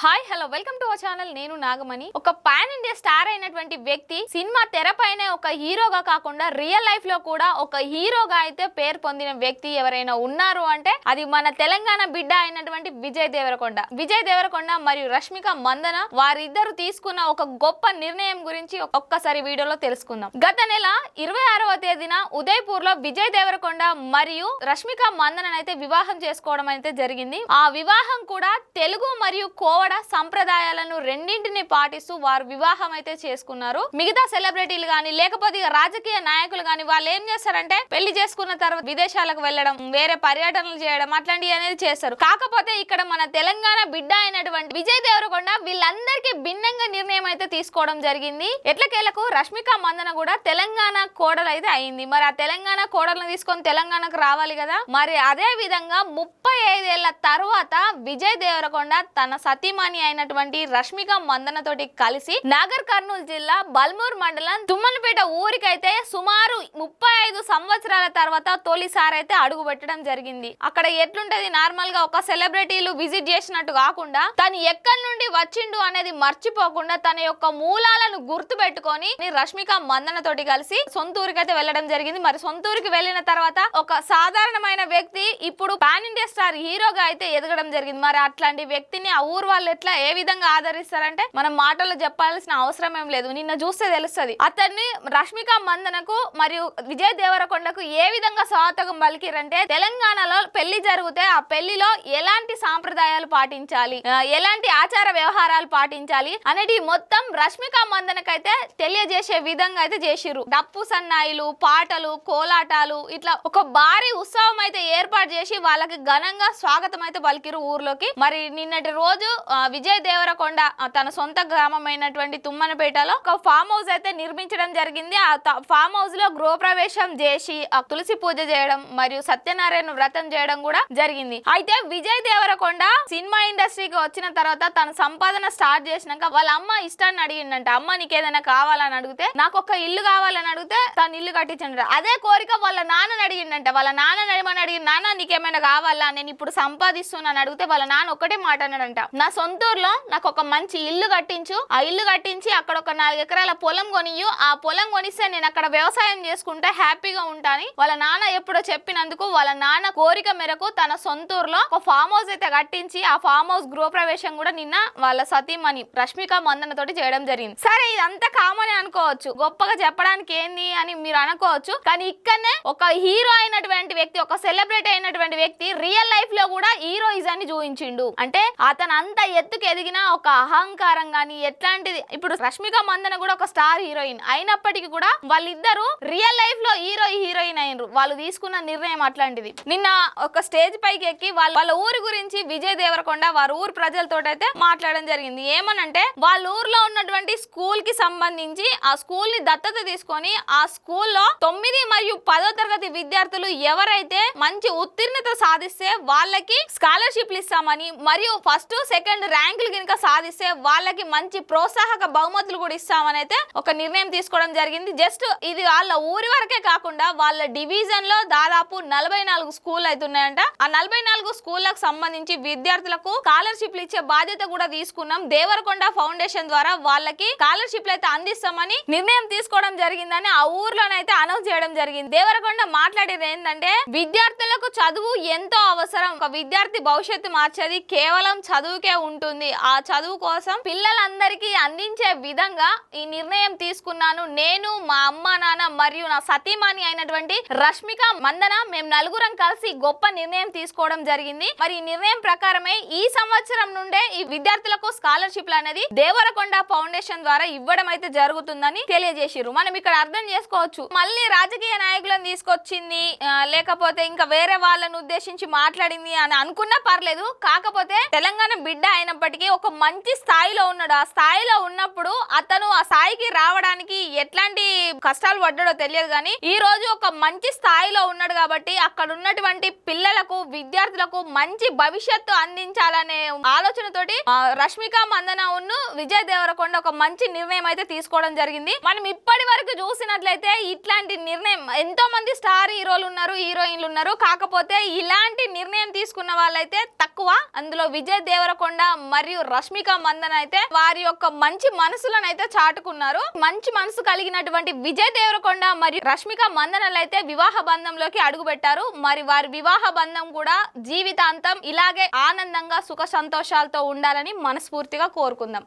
Hi hello welcome to our channel. నేను నాగమణి. ఒక pan India star అయినటువంటి వ్యక్తి సినిమా తెరపైనే ఒక హీరోగా కాకుండా రియల్ లైఫ్ లో కూడా ఒక హీరోగా అయితే పేరు పొందిన వ్యక్తి ఎవరైనా ఉన్నారు అంటే అది మన తెలంగాణ బిడ్డ అయినటువంటి విజయ్ దేవరకొండ మరియు రష్మిక మందన వారిద్దరు తీసుకున్న ఒక గొప్ప నిర్ణయం గురించి ఒక్కసారి వీడియోలో తెలుసుకుందాం. గత నెల 26వ తేదీన ఉదయపూర్ లో విజయ్ దేవరకొండ మరియు రష్మిక మందన అయితే వివాహం చేసుకోవడం అయితే జరిగింది. ఆ వివాహం కూడా తెలుగు మరియు కోవడ సంప్రదాయాలను రెండింటిని పాటిస్తూ వారు వివాహం అయితే చేసుకున్నారు. మిగతా సెలబ్రిటీలు గాని లేకపోతే రాజకీయ నాయకులు గాని వాళ్ళు ఏం చేస్తారంటే పెళ్లి చేసుకున్న తర్వాత విదేశాలకు వెళ్ళడం, వేరే పర్యటనలు చేయడం అట్లాంటివి అనేది చేస్తారు. కాకపోతే ఇక్కడ మన తెలంగాణ బిడ్డ అయినటువంటి విజయ్ దేవరకొండ వీళ్ళందరికీ భిన్నంగా నిర్ణయం అయితే తీసుకోవడం జరిగింది. ఎట్లకేలకు రష్మిక మందన కూడా తెలంగాణ కోడలు అయితే అయింది. మరి ఆ తెలంగాణ కోడలను తీసుకొని తెలంగాణకు రావాలి కదా. మరి అదే విధంగా 35 ఏళ్ల తర్వాత విజయ్ దేవరకొండ తన సతీమణి అయినటువంటి రష్మిక మందన తోటి కలిసి నాగర్ కర్నూలు జిల్లా బల్మూర్ మండలం తుమ్మలపేట ఊరికైతే సుమారు 35 సంవత్సరాల తర్వాత తొలిసారి అయితే అడుగు పెట్టడం జరిగింది. అక్కడ ఎట్లుంటది, నార్మల్ గా ఒక సెలబ్రిటీలు విజిట్ చేసినట్టు కాకుండా తను ఎక్కడి నుండి వచ్చిండు అనేది మర్చిపోకుండా తన యొక్క మూలాలను గుర్తు పెట్టుకొని రష్మిక మందన తోటి కలిసి సొంత ఊరికైతే వెళ్ళడం జరిగింది. మరి సొంత ఊరికి వెళ్ళిన తర్వాత ఒక సాధారణమైన వ్యక్తి ఇప్పుడు పాన్ ఇండియా స్టార్ హీరోగా అయితే ఎదగడం జరిగింది. మరి అట్లాంటి వ్యక్తిని ఆ ఊరు వాళ్ళు ఎట్లా ఏ విధంగా ఆదరిస్తారంటే మనం మాటల్లో చెప్పాల్సిన అవసరం ఏం లేదు, నిన్న చూస్తే తెలుస్తుంది. అతన్ని రష్మిక మందనకు మరియు విజయ్ దేవరకొండకు ఏ విధంగా స్వాగతం పలికిరంటే తెలంగాణలో పెళ్లి జరిగితే ఆ పెళ్లిలో ఎలాంటి సాంప్రదాయాలు పాటించాలి, ఎలాంటి ఆచార వ్యవహారాలు పాటించాలి అనేది మొత్తం రష్మిక మందనకైతే తెలియజేసే విధంగా అయితే చేసిర్రు. డప్పు సన్నాయిలు, పాటలు, కోలాటాలు ఇట్లా ఒక భారీ ఉత్సవం అయితే ఏర్పాటు చేసి వాళ్ళకి ఘనంగా స్వాగతం అయితే పలికిరు ఊర్లోకి. మరి నిన్నటి రోజు విజయ్ దేవరకొండ తన సొంత గ్రామం అయినటువంటి తుమ్మనపేటలో ఒక ఫామ్ హౌస్ అయితే నిర్మించడం జరిగింది. ఆ ఫామ్ హౌస్ లో గృహప్రవేశం చేసి తులసి పూజ చేయడం మరియు సత్యనారాయణ వ్రతం చేయడం కూడా జరిగింది. అయితే విజయ్ దేవరకొండ సినిమా ఇండస్ట్రీకి వచ్చిన తర్వాత తన సంపాదన స్టార్ట్ చేసినాక వాళ్ళ అమ్మ ఇష్టాన్ని అడిగిందంట. అమ్మ నీకు ఏదైనా కావాలని అడిగితే నాకు ఒక ఇల్లు కావాలని అడిగితే తను ఇల్లు కట్టించండి. అదే కోరిక వాళ్ళ నాన్నని అడిగిందంట. వాళ్ళ నాన్నని అడిగిన నాన్న నీకేమైనా కావాలా, నేను ఇప్పుడు సంపాదిస్తున్నాను అడిగితే వాళ్ళ నాన్న ఒకటే మాట అన్నాడంట, నా సొంతూరులో నాకు ఒక మంచి ఇల్లు కట్టించు, ఆ ఇల్లు కట్టించి అక్కడ ఒక 4 ఎకరాల పొలం కొనియు, ఆ పొలం కొనిస్తే నేను అక్కడ వ్యవసాయం చేసుకుంటే హ్యాపీగా ఉంటాను. వాళ్ళ నాన్న ఎప్పుడో చెప్పినందుకు వాళ్ళ నాన్న కోరిక మేరకు తన సొంతూరులో ఒక ఫామ్ హౌస్ అయితే కట్టించి ఆ ఫామ్ హౌస్ గృహప్రవేశం కూడా నిన్న వాళ్ళ సతీమణి రష్మిక మందన తోటి చేయడం జరిగింది. సరే ఇదంతా కామని అనుకోవచ్చు, గొప్పగా చెప్పడానికి ఏంది అని మీరు అనుకోవచ్చు. కానీ ఇక్కడనే ఒక హీరో అయినటువంటి వ్యక్తి, ఒక సెలబ్రిటీ అయినటువంటి వ్యక్తి రియల్ లైఫ్ లో కూడా హీరోయిజాన్ని చూపించిండు. అంటే అతను అంత ఎత్తుకు ఎదిగిన ఒక అహంకారం గాని ఎట్లాంటిది. ఇప్పుడు రష్మిక మందన కూడా ఒక స్టార్ హీరోయిన్ అయినప్పటికీ కూడా వాళ్ళిద్దరు రియల్ లైఫ్ లో హీరోయిన్ అయినరు. వాళ్ళు తీసుకున్న నిర్ణయం అట్లాంటిది. నిన్న ఒక స్టేజ్ పైకి ఎక్కి వాళ్ళ ఊరి గురించి విజయ్ దేవరకొండ వారి ఊరు ప్రజలతో అయితే మాట్లాడడం జరిగింది. ఏమనంటే వాళ్ళ ఊర్లో ఉన్నటువంటి స్కూల్ కి సంబంధించి ఆ స్కూల్ ని దత్తత తీసుకొని ఆ స్కూల్లో 9 మరియు 10వ తరగతి విద్యార్థులు ఎవరైతే మంచి ఉత్తీర్ణత సాధిస్తే వాళ్ళకి స్కాలర్షిప్లు ఇస్తామని మరియు ఫస్ట్ సెకండ్ ర్యాంకులు కనుక సాధిస్తే వాళ్ళకి మంచి ప్రోత్సాహక బహుమతులు కూడా ఇస్తామని అయితే ఒక నిర్ణయం తీసుకోవడం జరిగింది. జస్ట్ ఇది వాళ్ళ ఊరి వరకే కాకుండా వాళ్ళ డివిజన్ లో దాదాపు 44 స్కూల్ అయితే ఉన్నాయంట. ఆ 44 స్కూళ్ళకు సంబంధించి విద్యార్థులకు స్కాలర్షిప్లు ఇచ్చే బాధ్యత కూడా తీసుకున్నాం. దేవరకొండ ఫౌండేషన్ ద్వారా వాళ్ళకి స్కాలర్షిప్లు అయితే అందిస్తామని నిర్ణయం తీసుకోవడం జరిగిందని ఆ ఊర్లోనైతే అనౌన్స్ చేయడం జరిగింది. దేవరకొండ మాట్లాడేది ఏంటంటే విద్యార్థులకు చదువు ఎంతో అవసరం. ఒక విద్యార్థి భవిష్యత్తు మార్చేది కేవలం చదువుకే ఉంటుంది. ఆ చదువు కోసం పిల్లలందరికీ అందించే విధంగా ఈ నిర్ణయం తీసుకున్నాను. నేను, మా అమ్మ నాన్న మరియు నా సతీమణి అయినటువంటి రష్మిక మందన మేము నలుగురం కలిసి గొప్ప నిర్ణయం తీసుకోవడం జరిగింది. మరి ఈ నిర్ణయం ప్రకారమే ఈ సంవత్సరం నుండే ఈ విద్యార్థులకు స్కాలర్షిప్లు అనేది దేవరకొండ ఫౌండేషన్ ద్వారా ఇవ్వడం అయితే జరుగుతుందని తెలియజేసిరు. మనం ఇక్కడ అర్థం చేసుకోవచ్చు, మళ్ళీ రాజకీయ నాయకులను తీసుకొచ్చింది లేకపోతే ఇంకా వేరే వాళ్ళను ఉద్దేశించి మాట్లాడింది అని అనుకున్నా పర్లేదు. కాకపోతే తెలంగాణ బిడ్డ అయినప్పటికీ ఒక మంచి స్థాయిలో ఉన్నాడు. ఆ స్థాయిలో ఉన్నప్పుడు అతను ఆ స్థాయికి రావడానికి ఎట్లాంటి కష్టాలు పడ్డాడో తెలియదు కానీ ఈ రోజు ఒక మంచి స్థాయిలో ఉన్నాడు కాబట్టి అక్కడ ఉన్నటువంటి పిల్లలకు విద్యార్థులకు మంచి భవిష్యత్తు అందించాలనే ఆలోచనతోటి రష్మిక మందన ఉన్ను విజయ్ దేవరకొండ ఒక మంచి నిర్ణయం అయితే తీసుకోవడం జరిగింది. మనం ఇప్పటి వరకు చూసినట్లయితే ఇట్లాంటి నిర్ణయం ఎంతో మంది స్టార్ హీరోలు ఉన్నారు, హీరోయిన్లు ఉన్నారు. కాకపోతే ఇలాంటి నిర్ణయం తీసుకున్న వాళ్ళైతే తక్కువ. అందులో విజయ్ దేవరకొండ మరియు రష్మిక మందన అయితే వారి యొక్క మంచి మనసులను అయితే చాటుకున్నారు. మంచి మనసు కలిగినటువంటి విజయ్ దేవరకొండ మరియు రష్మిక మందనలు అయితే వివాహ బంధంలోకి అడుగు పెట్టారు. మరి వారి వివాహ బంధం కూడా జీవితాంతం ఇలాగే ఆనందంగా సుఖ సంతోషాలతో ఉండాలని మనస్ఫూర్తిగా కోరుకుందాం.